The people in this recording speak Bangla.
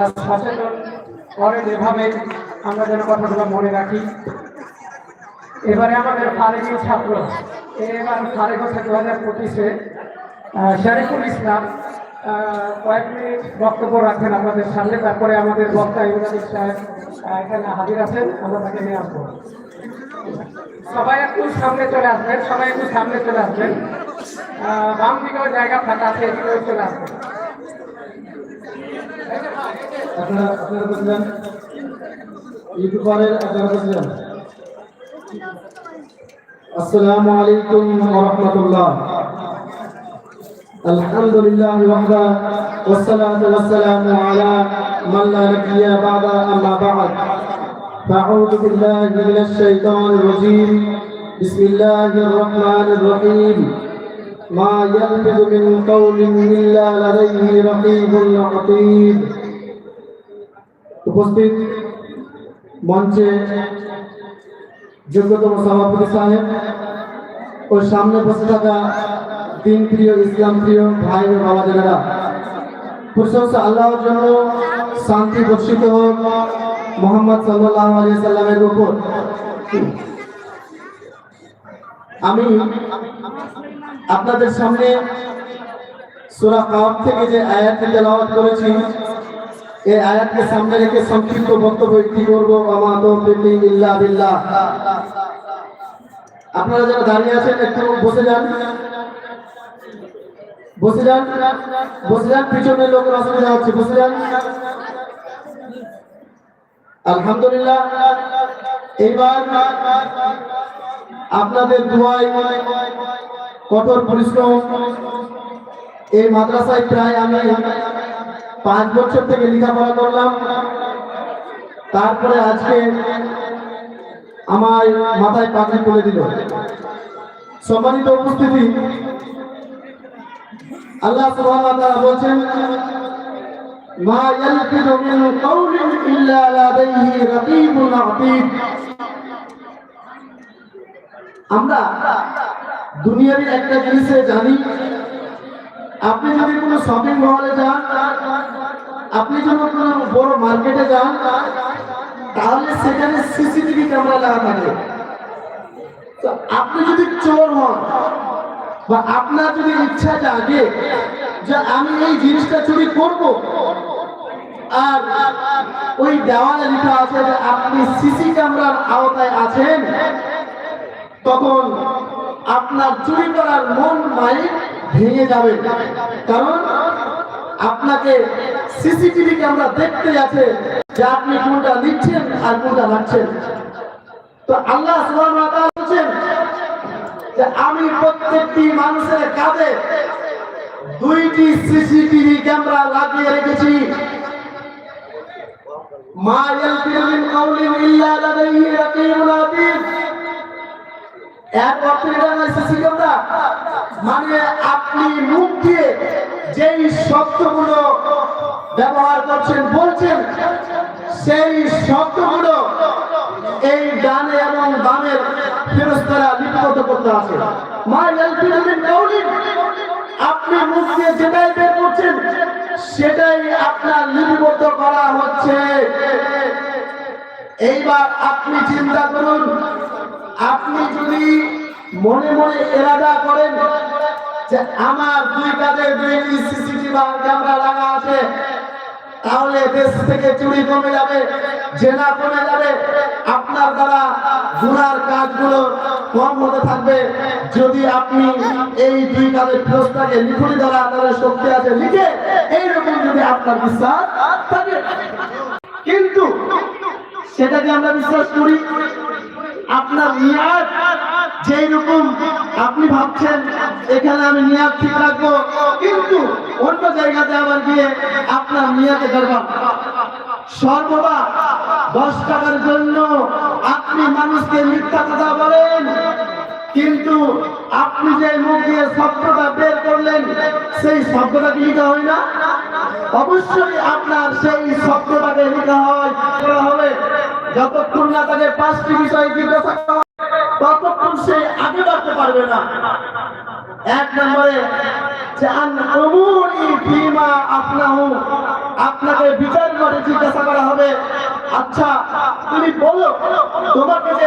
সচেতন করেন, এভাবে আমরা যেন কথাগুলো মনে রাখি। এবারে আমাদের ফারেকি ছাত্র, এবার ফারেক হচ্ছে 2025-এ শরীফুল ইসলাম কয়েক মিনিট বক্তব্য রাখেন আপনাদের সামনে। তারপরে আমাদের বক্তা ইমরান সাহেব এখানে হাজির আছেন, আমরা তাকে নিয়ে আসবো। সবাই একটু সামনে চলে আসবেন, সবাই একটু সামনে চলে আসবেন। বাম দিকেও জায়গা ফাঁকা আছে, এদিকেও চলে আসবেন। আপনারা বুঝলেন, ইউটিউবারের আপনারা বুঝলেন। আসসালামু আলাইকুম ওয়া রাহমাতুল্লাহ। আলহামদুলিল্লাহ ওয়াহদা ওয়াসসালাতু ওয়াসসালামু আলা মান লা নাবিয়্যা বা'দা, আম্মা বা'দ। আউযু বিল্লাহি মিনাশ শাইতানির রাজীম। বিসমিল্লাহির রহমানির রহিম। মা ইয়ালফিযু মিন কাওলিন ইল্লা লাদাইহি রাকীবুন আতীদ। উপস্থিত মঞ্চে যোগ্যতম সভাপতি সাহেব ও সামনে বসে থাকা দিন প্রিয়, ইসলাম প্রিয় ভাই ও বাবাজনেরা, প্রশংসা আল্লাহর জন্য, শান্তি বর্ষিত হোক মুহাম্মদ সাল্লাল্লাহু আলাইহি সাল্লামের উপর। আমি আপনাদের সামনে সূরা কাহফ থেকে যে আয়াতটি তেলাওয়াত করেছি, এই আয়াতকে সামনে রেখে সংক্ষিপ্ত বক্তব্য একটি করবো। ওয়া তাওফীকি ইল্লা বিল্লাহ। আপনারা যারা দাঁড়িয়ে আছেন একটু বসে যান, বসে যান, বসে যান। পিছনের লোকের অসুবিধা হচ্ছে, বসে যান। আলহামদুলিল্লাহ। এইবার আপনাদের দুয়ায়, কঠোর পরিশ্রম, এই মাদ্রাসায় প্রায় আমি 5 বছর থেকে লেখাপড়া করলাম। তারপরে আজকে আমার মাথায় পাগড়ি তুলে দিল। সম্মানিত উপস্থিতি, আল্লাহ সুবহানাহু ওয়া তাআলা বলেন, মা ইয়ালফিযু মিন কাওলিন ইল্লা লাদাইহি রাকীবুন আতীদ। আমরা দুনিয়ার একটা জিনিসে জানি, আপনি যদি কোনো শপিং মলে যান, আপনি যদি কোনো বড় মার্কেটে যান, তাহলে সেখানে সিসিটিভি ক্যামেরা লাগা থাকে। তো আপনি যদি চোর হন বা আপনার যদি ইচ্ছা জাগে যে আমি এই জিনিসটা চুরি করব, আর ওই দেওয়ালে লেখা আছে যে আপনি সিসি ক্যামেরার আওতায় আছেন, তখন আপনার চুরি করার মন মাইন্ড ভেঙে যাবে। কারণ আপনাকে সিসিটিভি ক্যামেরা দেখতে আছে যে আপনি কোনটা নিচ্ছেন আর কোনটা রাখছেন। তো আল্লাহ সুবহানাহু ওয়া তাআলা বলেন যে আমি প্রত্যেকটি মানুষের কাঁধে 2টি সিসিটিভি ক্যামেরা লাগিয়ে রেখেছি। মা ইয়ালফিযু মিন কাওলিন ইল্লা লাদাইহি রাকীবুন আতীদ। এক অর্থে সিসি ক্যামেরা মানে আপনি মুখ দিয়ে যেই শব্দগুলো ব্যবহার করছেন, বলছেন, সেই শব্দগুলো এই ডানে এবং বামের ফেরেশতারা লিপিবদ্ধ করতে আছে। মা ইয়ালফিযু মিন কাওলিন, আপনি মুখ দিয়ে যেটাই বের করছেন সেটাই আপনার লিপিবদ্ধ করা হচ্ছে। এইবার আপনি চিন্তা করুন, আপনি যদি মনে মনে ইরাদা করেন যে আমার 2 কাঁধে 2টি সিসিটিভি ক্যামেরা লাগা আছে, তাহলে দেশ থেকে চুরি কমে যাবে, জেনা কমে যাবে, আপনার দ্বারা গুনার কাজগুলো কম হতে থাকবে। যদি আপনি এই 2 কাঁধের ফেরেশতাকে লিখুনি দ্বারা তাদের শক্তি আছে লিখে, এইরকম যদি আপনার বিশ্বাস থাকে, কিন্তু সেটাকে আমরা বিশ্বাস করি, আপনার নিয়াত যেই রকম আপনি ভাবছেন এখানে আমি নিয়াত ঠিক রাখবো, কিন্তু অন্য জায়গাতে আবার গিয়ে আপনার নিয়াতে গড়বড়। সর্বদা 10 টাকার জন্য আপনি মানুষকে মিথ্যা কথা বলেন, কিন্তু আপনি যে মুখ দিয়ে শব্দটা বের করলেন সেই শব্দটা কি লিখা হয় না? অবশ্যই আপনার সেই শব্দটাকে লিখা করা হবে। যতক্ষণ না তাকে 5টি বিষয় জিজ্ঞাসা করা হয়, ততক্ষণ সে আগে বাড়তে পারবে না। 1 নম্বরে যে আন উমুরি ফিমা আফলাহু, আপনাকে বিচার করে জিজ্ঞাসা করা হবে, আচ্ছা তুমি বলো তোমাকে যে